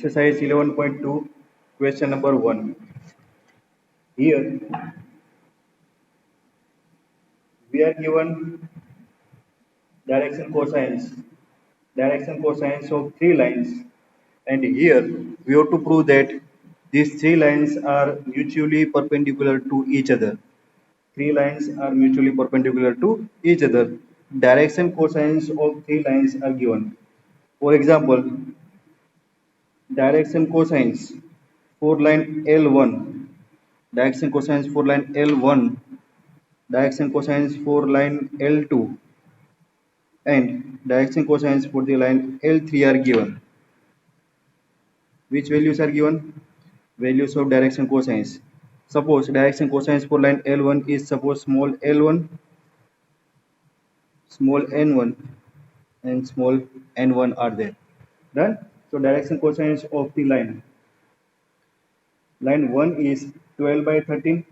Exercise 11.2, question number 1. Here we are given direction cosines of three lines, and here we have to prove that these three lines are mutually perpendicular to each other. Three lines are mutually perpendicular to each other. Direction cosines of three lines are given. For example, direction cosines for line L1, direction cosines for line L1, direction cosines for line L2, and direction cosines for the line L3 are given. Which values are given? Values of direction cosines. Suppose direction cosines for line L1 is suppose small l1, small n1, and small n1 are there. Done? So direction cosines of the line 1 is 12 by 13,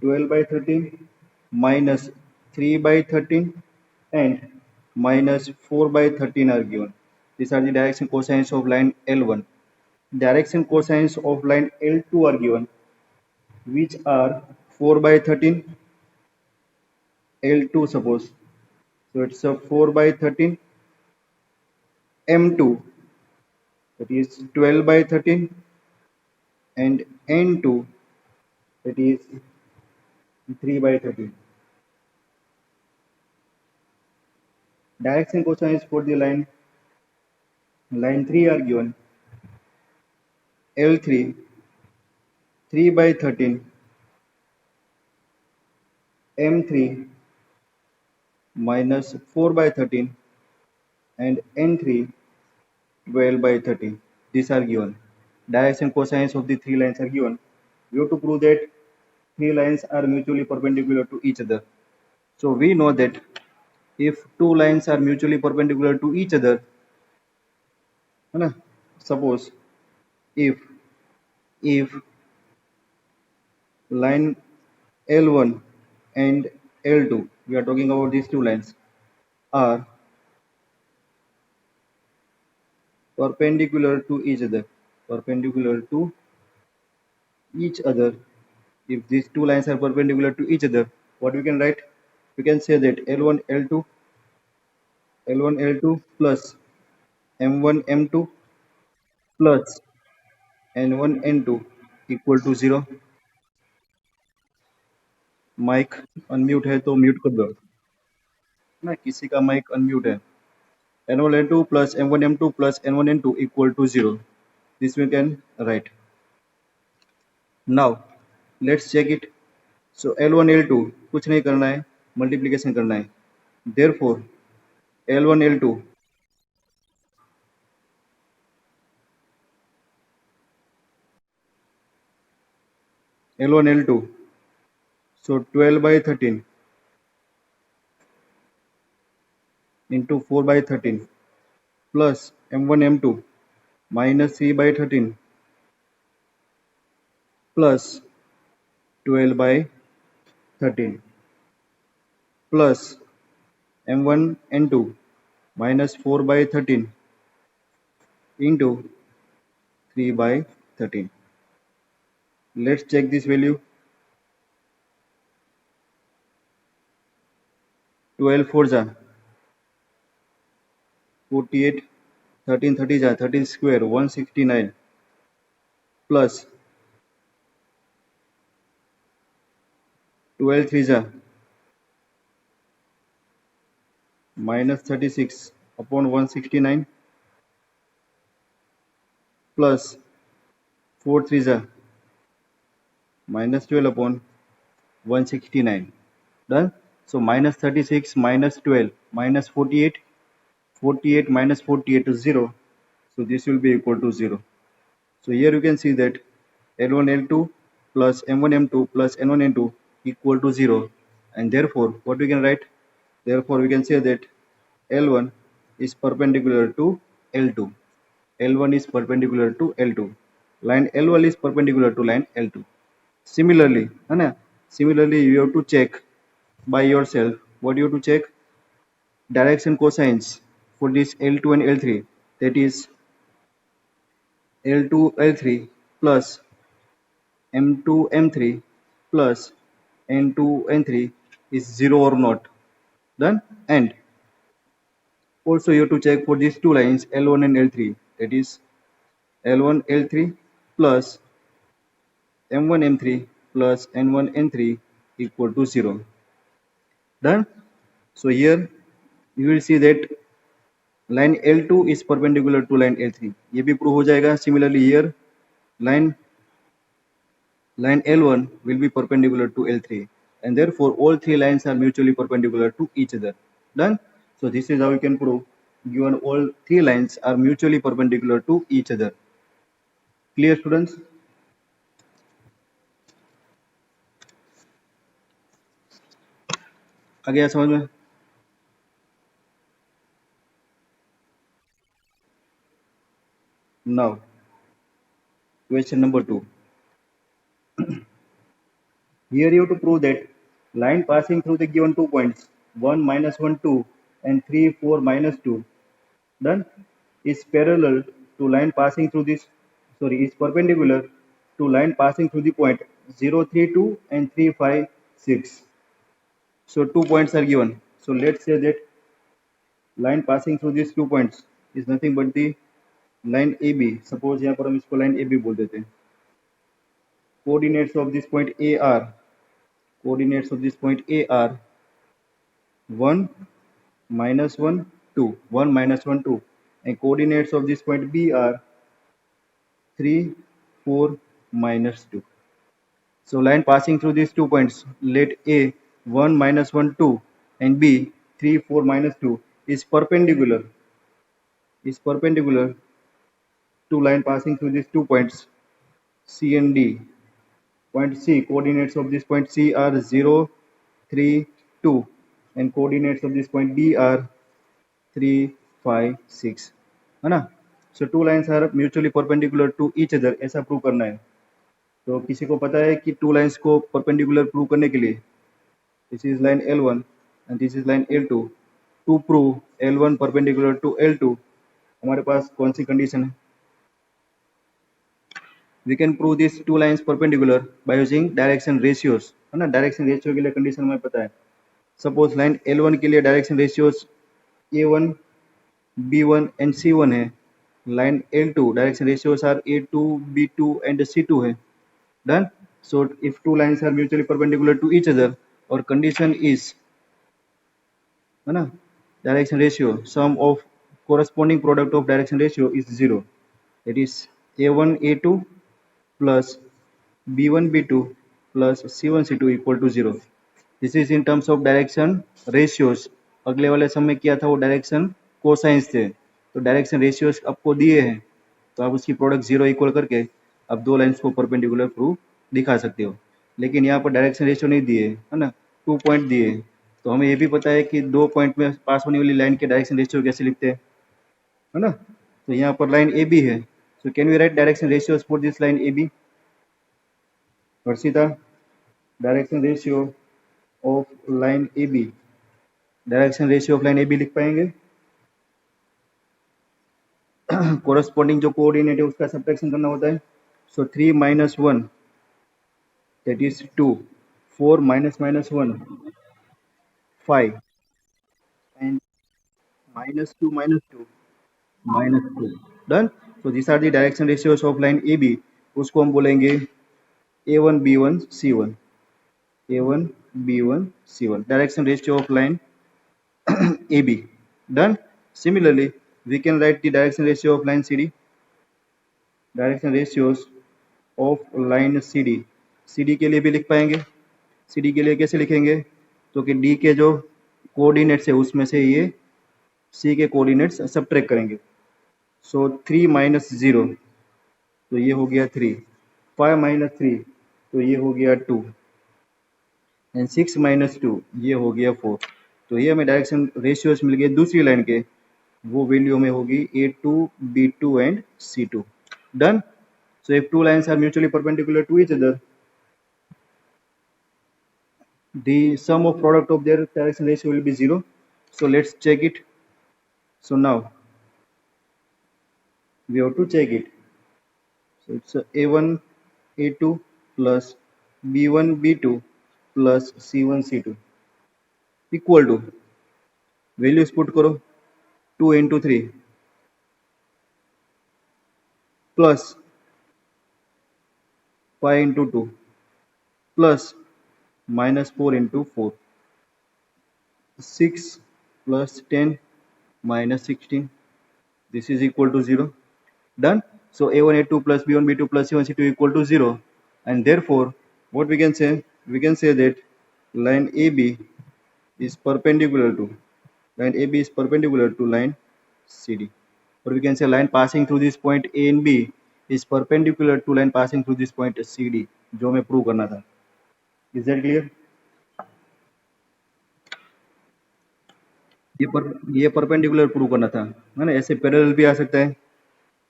12 by 13 minus 3 by 13 and minus 4 by 13 are given. These are the direction cosines of line L1. Direction cosines of line L2 are given, which are 4 by 13, L2 suppose. So it's a 4 by 13, M2, that is 12 by 13, and N2, that is 3 by 13. Direction cosines for the line 3 are given, L3, 3 by 13, M3 minus 4 by 13, and N3 12 by 13. These are given. Direction cosines of the three lines are given. We have to prove that three lines are mutually perpendicular to each other. So we know that if two lines are mutually perpendicular to each other, suppose if line L1 and L2, we are talking about these two lines, are perpendicular to each other, if these two lines are perpendicular to each other, what we can write? We can say that L1 L2 plus M1 M2 plus N1 N2 equal to 0. Mike unmute है तो mute कर दो ना, किसी का mic unmute है. N1 N2 plus M1 M2 plus N1 N2 equal to 0. This we can write. Now let's check it. So L1 L2 कुछ नहीं करना है, मल्टीप्लिकेशन करना है. Therefore L1 L2 so 12 by 13 into 4 by 13 plus M1 M2 minus 3 by 13 plus 12 by 13 plus M1 N2 minus 4 by 13 into 3 by 13. Let's check this value. 12 4 जा 48, 13 30 जा 13 square 169 plus 12 3 जा minus 36 upon 169 plus 4 3 जा minus 12 upon 169. Done. So minus 36 minus 12 minus 48, 48 minus 48 is 0. So this will be equal to 0. So here you can see that L1 L2 plus M1 M2 plus N1 N2 equal to 0, and therefore what we can write? Therefore we can say that L1 is perpendicular to L2. L1 is perpendicular to L2. Line L1 is perpendicular to line L2. Similarly, you have to check by yourself. What you have to check? Direction cosines for this L2 and L3, that is L2 L3 plus M2 M3 plus N2 N3 is 0 or not. Done. And also you have to check for these two lines L1 and L3, that is L1 L3 plus M1 M3 plus N1 N3 equal to 0. Done. So here you will see that line L2 is perpendicular to line L3. ये भी prove हो जाएगा. Similarly here line L1 will be perpendicular to L3, and therefore all three lines are mutually perpendicular to each other. Done. So this is how you can prove given all three lines are mutually perpendicular to each other. Clear students? आ गया समझ में? Now question number 2. Here you have to prove that line passing through the given 2 points 1 minus 1 2 and 3 4 minus 2, done, is parallel to line passing through this, is perpendicular to line passing through the point 0 3 2 and 3 5 6. So 2 points are given. So let's say that line passing through these 2 points is nothing but the line AB. Suppose यहाँ पर हम इसको line AB बोल देते हैं. Coordinates of this point A are 1 minus 1 2, 1 minus 1 2, and coordinates of this point B are 3 4 minus 2. So line passing through these 2 points, let A 1 minus 1 2 and B 3 4 minus 2 is perpendicular to line passing through these 2 points C and D. Point C, coordinates of this point C are 0 3 2, and coordinates of this point D are 3 5 6, है ना? So two lines are mutually perpendicular to each other. ऐसा prove करना है. तो किसी को पता है कि टू लाइंस को परपेंडिकुलर प्रूव करने के लिए, this is line L1 and this is line L2, to prove L1 perpendicular to L2 हमारे पास कौन सी कंडीशन है? We can prove these two lines perpendicular by using direction ratios, है ना? डायरेक्शन रेशियो के लिए कंडीशन हमें पता है. सपोज लाइन L1 के लिए direction ratios A1 B1 and C1 है. Line L2 direction ratios are A2 B2 and C2 है. Done. So if two lines are mutually perpendicular to each other, our condition is, है ना, direction ratio, sum of corresponding product of direction ratio is 0. It is A1 A2 plus B1 B2 plus C1 C2 equal to 0. This is in terms of direction ratios. अगले वाले सम में किया था वो direction cosines थे. तो direction ratios आपको दिए हैं, तो आप उसकी प्रोडक्ट 0 इक्वल करके आप दो लाइंस को परपेंडिकुलर प्रूफ दिखा सकते हो. लेकिन यहाँ पर डायरेक्शन रेशियो नहीं दिए, है ना, 2 पॉइंट दिए. तो हमें ये भी पता है कि 2 पॉइंट में पास होने वाली लाइन के डायरेक्शन रेशियो कैसे लिखते हैं, है ना. तो यहाँ पर लाइन ए बी है. So can we write direction ratios for this line A B? Harshita, direction ratio of line A B, direction ratio of line A B लिख पाएंगे? कोरस्पॉन्डिंग जो कोऑर्डिनेट है उसका सब्ट्रैक्शन करना होता है. सो 3 minus 1 that is 2, 4 minus 1 5, and minus 2 minus 2. Done. So these are the direction ratios of line AB. उसको हम बोलेंगे A1 B1 C1, A1 B1 C1, direction ratio of line AB. Done. Similarly, we can write the direction ratio of line CD. Direction ratios of line CD. CD के लिए भी लिख पाएंगे. CD के लिए कैसे लिखेंगे? तो कि D के जो कोऑर्डिनेट्स है उसमें से ये C के कोऑर्डिनेट्स सबट्रैक्ट करेंगे. सो 3 minus 0 तो ये हो गया 3, 5 minus 3 तो ये हो गया 2, एंड 6 minus 2 ये हो गया 4. तो ये हमें डायरेक्शन रेशियोज मिल गए दूसरी लाइन के. वो वैल्यू में होगी A2 B2 and C2. Done. So if two lines are mutually perpendicular to each other, the sum of product of their direction ratio will be 0. So let's check it. So now we have to check it. So it's a1 a2 plus b1 b2 plus c1 c2 equal to, values put करो, 2 into 3 plus 5 into 2 plus minus 4 into 4, 6 plus 10 minus 16, this is equal to 0. Done. So a1 a2 plus b1 b2 plus c1 c2 equal to 0, and therefore what we can say, we can say that line AB is perpendicular to, line AB is perpendicular to line CD, or we can say line passing through this point A and B is perpendicular to line passing through this point CD, जो हमें prove करना था. Is that clear? ये perpendicular prove करना था, है ना. ऐसे पैरेलल भी आ सकता है.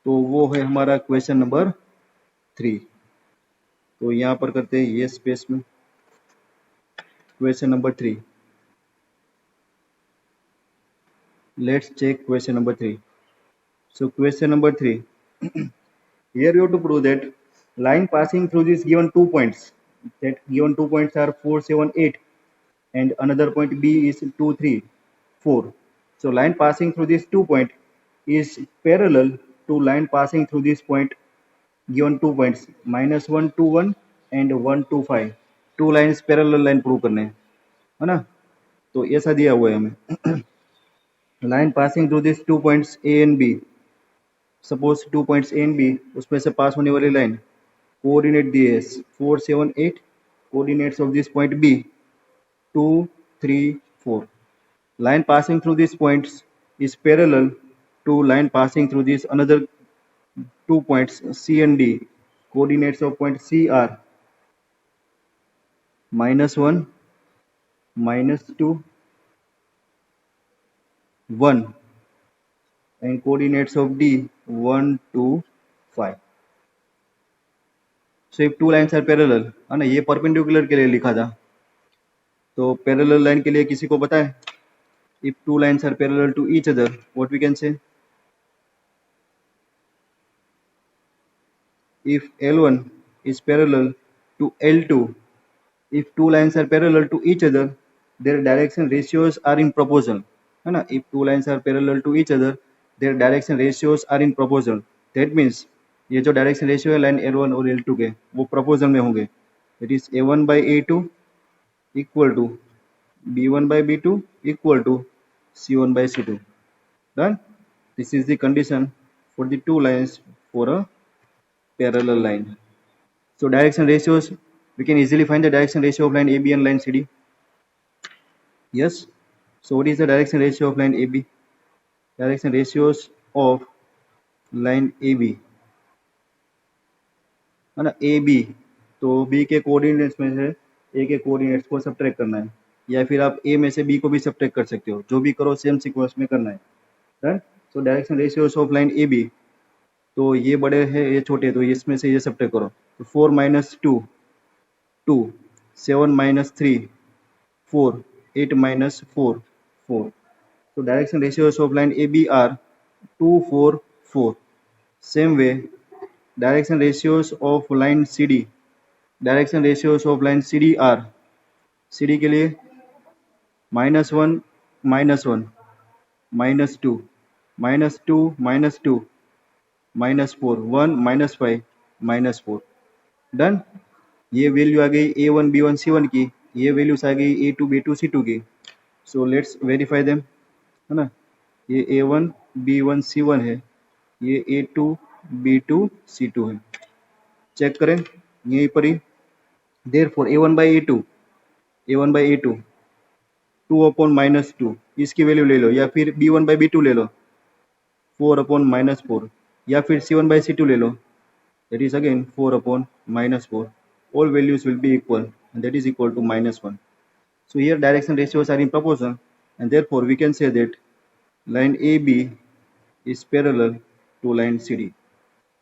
तो वो है हमारा क्वेश्चन नंबर 3. तो यहाँ पर करते हैं ये स्पेस में question number 3. Let's check question number 3. So question number 3. Here we have to prove that line passing through these given 2 points, that given 2 points are 4, 7, 8, and another point B is 2, 3, 4. So line passing through this 2 point is parallel to line passing through this point given 2 points -1, 2, 1 and 1, 2, 5. 2 lines parallel line prove करने हैं, है ना. तो ऐसा दिया हुआ है हमें. line passing through these 2 points A and B. Suppose 2 points A and B, उसमें से पास होने वाली लाइन, कोऑर्डिनेट दिए 4, 7, 8. Coordinates of this point B 2, 3, 4. Line passing through these points is parallel to line passing through these another 2 points C and D. Coordinates of point C are -1, -2, 1, and coordinates of D 1, 2, 5. So if two lines are parallel, है ना, ये perpendicular के लिए लिखा था. तो parallel line के लिए किसी को पता है? If two lines are parallel to each other, what we can say? If L1 is parallel to L2, if two lines are parallel to each other, their direction ratios are in proportion, है ना. If two lines are parallel to each other, their direction ratios are in proportion. That means ये जो direction ratio है line L1 और L2 के, वो proportion में होंगे. That is A1 by A2 equal to B1 by B2 equal to C1 by C2. Done. This is the condition for the two lines for a parallel line. So direction ratios, we can easily find the direction ratio of line AB and line CD. Yes. So what is the direction ratio of line AB? Direction ratios of line AB, है ना. AB, तो B के coordinates में से A के coordinates को subtract करना है, या फिर आप A में से B को भी सब्ट्रैक्ट कर सकते हो. जो भी करो सेम सीक्वेंस में करना है. Right. So direction ratios of line AB, तो ये बड़े हैं ये छोटे, तो इसमें से ये सब्ट्रैक्ट करो. तो 4 minus 2 2, 7 minus 3 4, 8 minus 4 4. So direction ratios of line AB are 2, 4, 4. Same way direction ratios of line CD, direction ratios of line CD are, CD के लिए -1, -1, -2, -2, -2, -4, 1, -5, -4. डन. ये वैल्यू आ गई A1 B1 C1 की, ये वैल्यूज आ गई A2 B2 C2 की. So let's verify them, है ना. ये A1 B1 C1 है, ये A2 B2 C2 है. चेक करें यहीं पर ही. Therefore A1 by A2, A1 by A2 2 upon -2, इसकी वैल्यू ले लो, या फिर B1 by B2 ले लो 4 upon -4, या फिर C1 by C2 ले लो, that is again 4 upon -4. All values will be equal, and that is equal to -1. So here direction ratios are in proportion, and therefore we can say that line AB is parallel to line CD.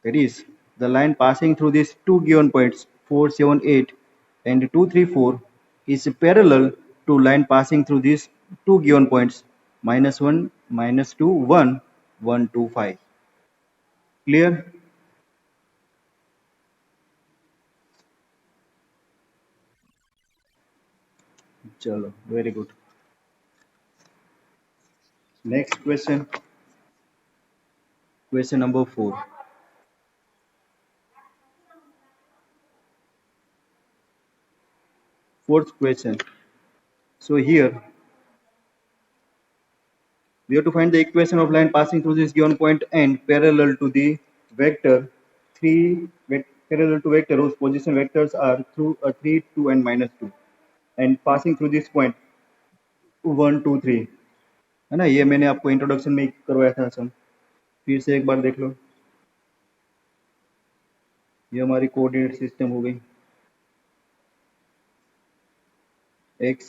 That is, the line passing through these two given points 4, 7, 8 and 2, 3, 4 is parallel to line passing through these two given points -1, -2 1 1 2 5. Clear? चलो, very good. Next question, question number 4. Fourth question. So here we have to find the equation of line passing through this given point and parallel to the vector 3 parallel to vector whose position vectors are through 3 2 and -2 and passing through this point 1 2 3. है ना, ये मैंने आपको introduction में करवाया था सम. फिर से एक बार देख लो. ये हमारी कोऑर्डिनेट सिस्टम हो गई x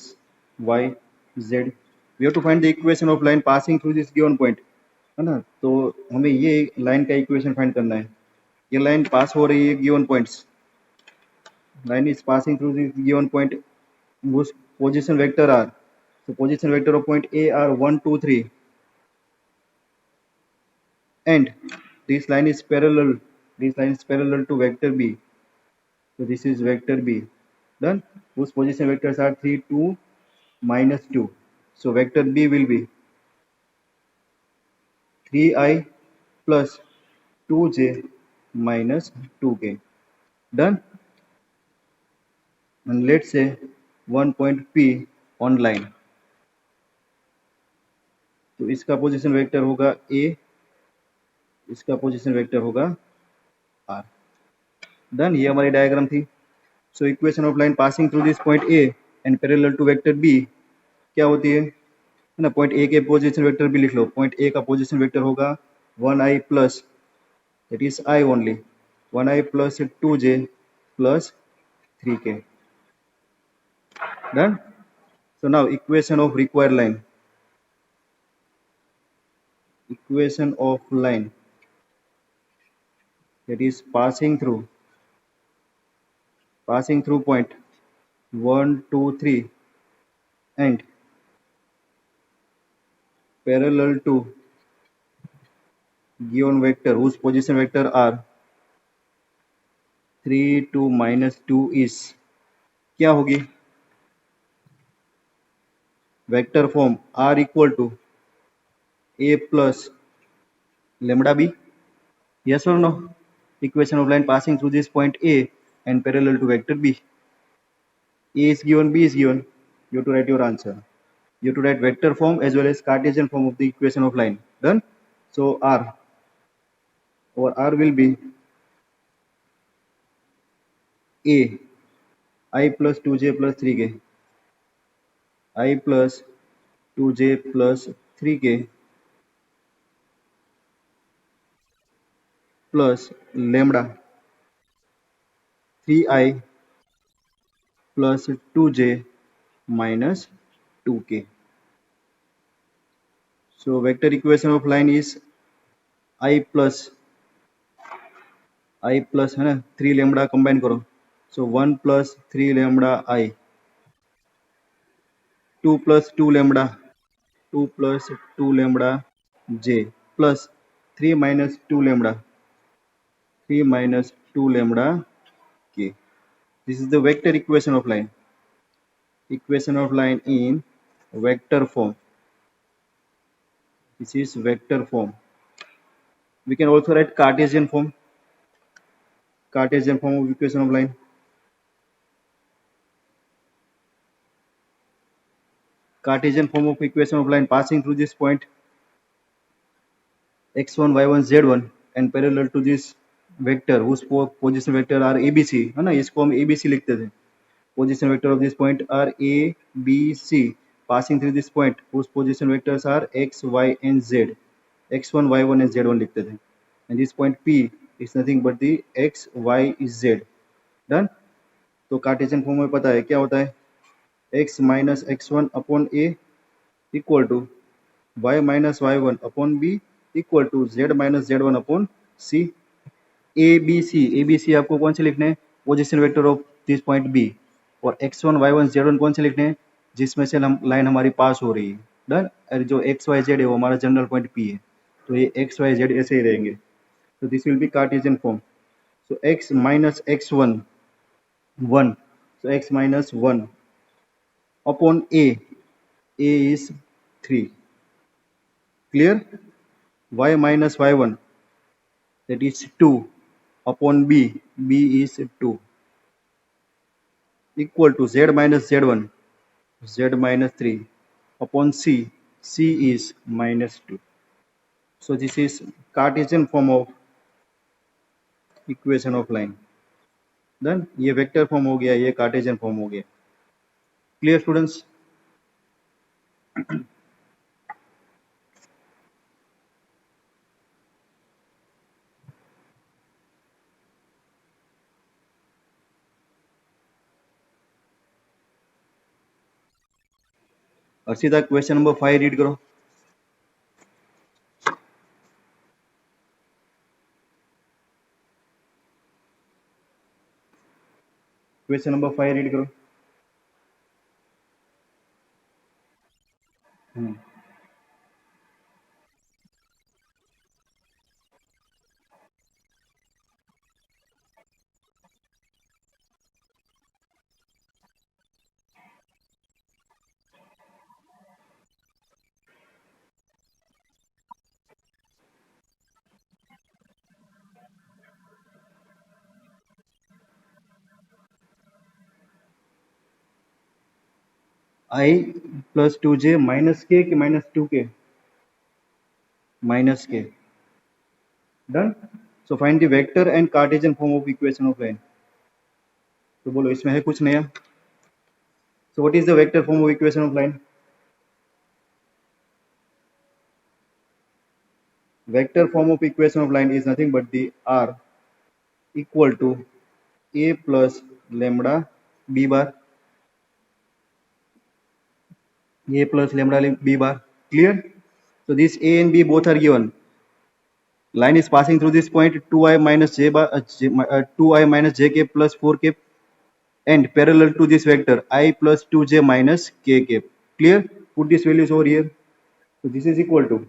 y z. We have to find the equation of line passing through this given point, है ना. तो हमें ये लाइन का इक्वेशन फाइंड करना है. ये लाइन पास हो रही है given points. Line is passing through this given point whose position vector are, so position vector of point A are 1 2 3 and this line is parallel to vector B, so this is vector B. Done. Whose position vectors are 3 2 -2, so vector B will be 3i plus 2j minus 2k. Done. And let's say one point P on line, तो इसका position vector होगा A, इसका position vector होगा R. Done. ये हमारी diagram थी. So equation of line passing through this point A and parallel to vector B क्या होती है ना. पॉइंट A के पोजीशन वेक्टर भी लिख लो. पॉइंट A का पोजीशन वेक्टर होगा 1i plus, that is I only, 1i plus 2j plus 3k. Done. So now equation of required line. Equation of line that is passing through point 1 2 3 and parallel to given vector whose position vector are 3 2 -2 is क्या होगी. Vector form R equal to A plus lambda B. Yes or no? Equation of line passing through this point A and parallel to vector B. A is given, B is given. You have to write your answer. You have to write vector form as well as Cartesian form of the equation of line. Done. So R, or R will be A, I plus 2j plus 3k, I plus 2j plus 3k plus lambda 3i plus 2j minus 2k. So vector equation of line is I plus है ना, 3 lambda combine करो, so 1 plus 3 lambda I, 2 plus 2 lambda j plus 3 minus 2 lambda k. This is the vector equation of line. Equation of line in vector form. This is vector form. We can also write Cartesian form. Cartesian form of equation of line. Cartesian form of equation of line passing through this point x1 y1 z1 and parallel to this vector whose position vector are abc, है ना. इसको हम abc लिखते थे. Position vector of this point are a b c passing through this point whose position vectors are x y and z. x1 y1 and z1 लिखते थे. And this point P is nothing but the x y z. Done. तो cartesian form में पता है क्या होता है, x minus x1 upon a equal to y minus y1 upon b equal to z minus z1 upon c. a b c आपको कौन से लिखने हैं, position vector of this point b, और x1 y1 z1 कौन से लिखने हैं, जिसमें से लाइन हमारी पास हो रही है. डन। और जो एक्स वाई जेड है वो हमारा जनरल पॉइंट पी है, तो ये एक्स वाई जेड ऐसे ही रहेंगे। तो this will be Cartesian form. So x minus x one, one, so x minus 1 upon a is 3, clear? Y minus y1, that is 2 upon b is 2, equal to z minus z1, z minus 3 upon c is minus 2. So this is Cartesian form of equation of line. Then ये vector form हो गया, ये Cartesian form हो गया। Clear students? Arshita question number 5 read करो। Question number 5 read करो। I plus 2j minus k कि minus 2k? Minus k. Done? So find the vector and Cartesian form of equation of line. तो बोलो इसमें है कुछ नया? So what is the vector form of equation of line? Vector form of equation of line is nothing but the r equal to a plus lambda b bar, a plus lambda b bar. Clear? So this a and b both are given. Line is passing through this point 2i minus j bar 2i minus j k plus 4k and parallel to this vector I plus 2j minus k cap. Clear? Put these values over here. So this is equal to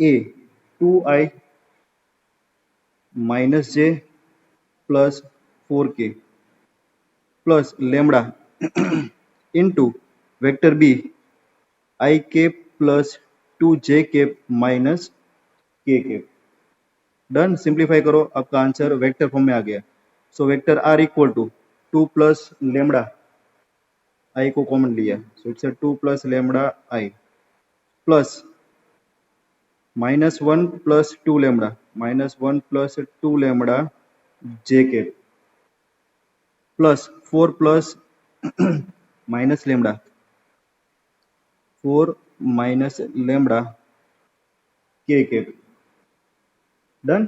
a 2i minus j plus 4k plus lambda into vector b I cap plus 2j cap minus k cap. Done. Simplify करो, आपका answer vector form में आ गया। So vector r equal to 2 plus lambda i को common लिया, so it's 2 plus lambda i plus -1 plus 2 lambda, -1 plus 2 lambda j k plus 4 plus minus lambda 4 minus lambda k cap. Done.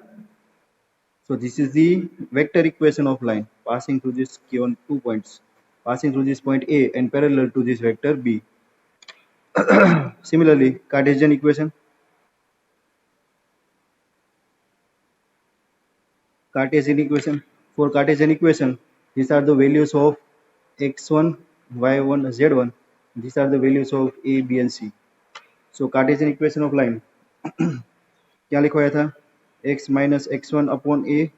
So this is the vector equation of line passing through this given 2 points, passing through this point A and parallel to this vector B. Similarly, Cartesian equation. Cartesian equation. For Cartesian equation, these are the values of x1, y1, z1. These are the values of A, B and C. So Cartesian equation of line क्या लिखवाया था? x minus x1 upon A,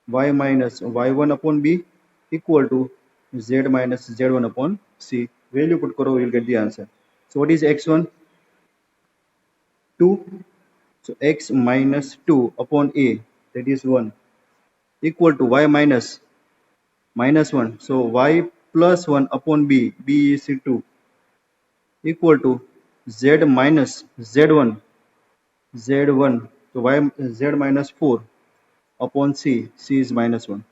y minus y1 upon B equal to z minus z1 upon C. Value put karo, you'll get the answer. So what is x1? 2. So x minus 2 upon A, that is 1, equal to y minus minus 1. So y plus 1 upon B, B is 2, equal to z minus z1, z1. So y z minus 4 upon C, C is minus 1.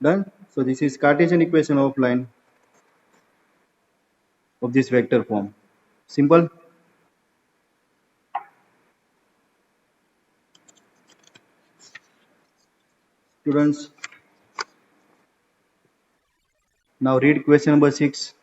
Done. So this is Cartesian equation of line of this vector form. Simple. Students, now read question number 6.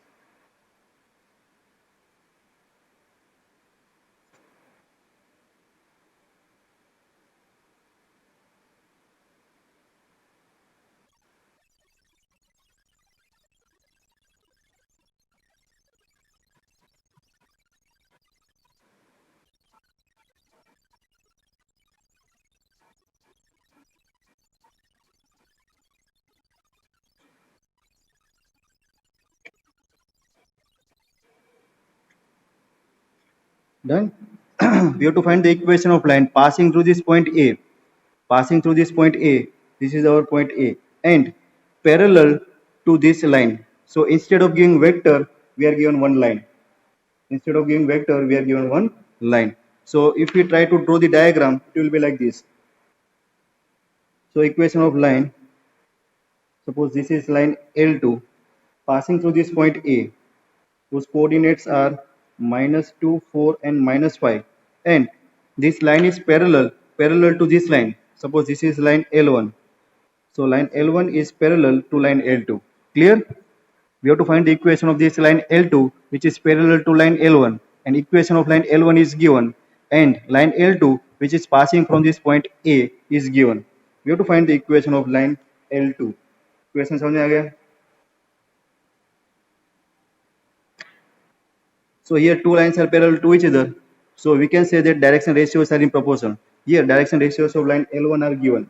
Done. We have to find the equation of line passing through this point A. Passing through this point A. This is our point A. And parallel to this line. So instead of giving vector, we are given one line. Instead of giving vector, we are given one line. So if we try to draw the diagram, it will be like this. So equation of line, suppose this is line L2 passing through this point A, whose coordinates are -2, 4 and -5, and this line is parallel to this line. Suppose this is line L1. So line L1 is parallel to line L2. Clear? We have to find the equation of this line L2 which is parallel to line L1, and equation of line L1 is given, and line L2 which is passing from this point A is given. We have to find the equation of line L2. Equation समझ में आ गया? So here two lines are parallel to each other. So we can say that direction ratios are in proportion. Here direction ratios of line L1 are given.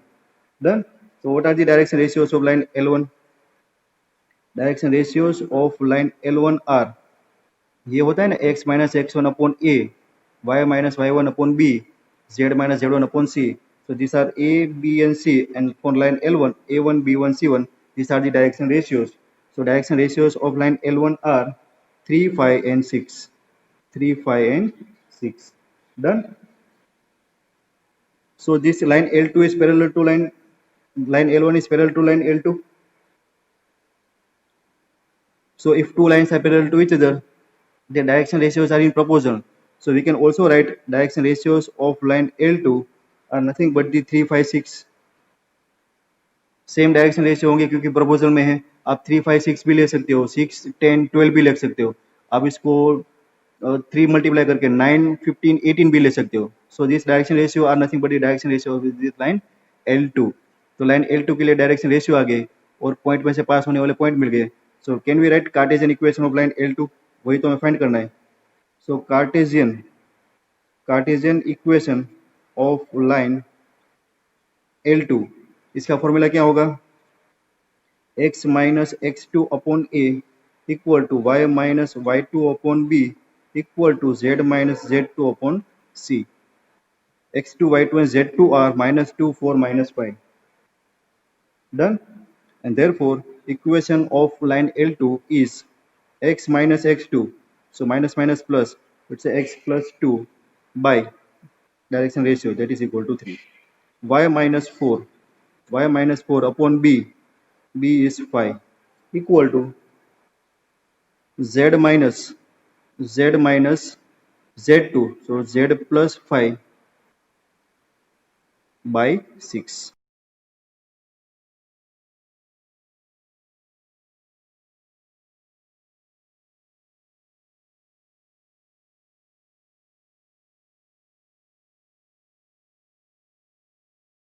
Done. So what are the direction ratios of line L1? Direction ratios of line L1 are, ये होता है ना x minus x1 upon a, y minus y1 upon b, z minus z1 upon c. So these are a, b and c, and for line L1, a1, b1, c1, these are the direction ratios. So direction ratios of line L1 are 3, 5 and 6. 3, 5 and 6. Done. So this line L2 is parallel to line L1 is parallel to line L2. So if two lines are parallel to each other, the direction ratios are in proportion. So we can also write direction ratios of line L2 are nothing but the 3, 5, 6. Same direction ratio होंगे क्योंकि proposal में है. आप 3, 5, 6 भी ले सकते हो, 6, 10, 12 भी ले सकते हो. आप इसको 3 मल्टीप्लाई करके 9, 15, 18 भी ले सकते हो. So this direction ratio are nothing but the direction ratio of this line L2. तो लाइन L2 के लिए डायरेक्शन रेशियो आ गए और पॉइंट में से पास होने वाले पॉइंट मिल गए. So can we write Cartesian equation of line L2? वही तो हमें फाइंड करना है. So Cartesian equation of line L2, इसका फॉर्मूला क्या होगा? x minus x2 upon a equal to y minus y2 upon b equal to z minus z2 upon c. x2, y2 and z2 are -2, 4, -5. Done. And therefore equation of line L2 is x minus x2, so minus minus plus, let's say x plus 2 by direction ratio, that is equal to 3. y minus 4 upon b is 5 equal to z minus z2, so z plus 5 by 6.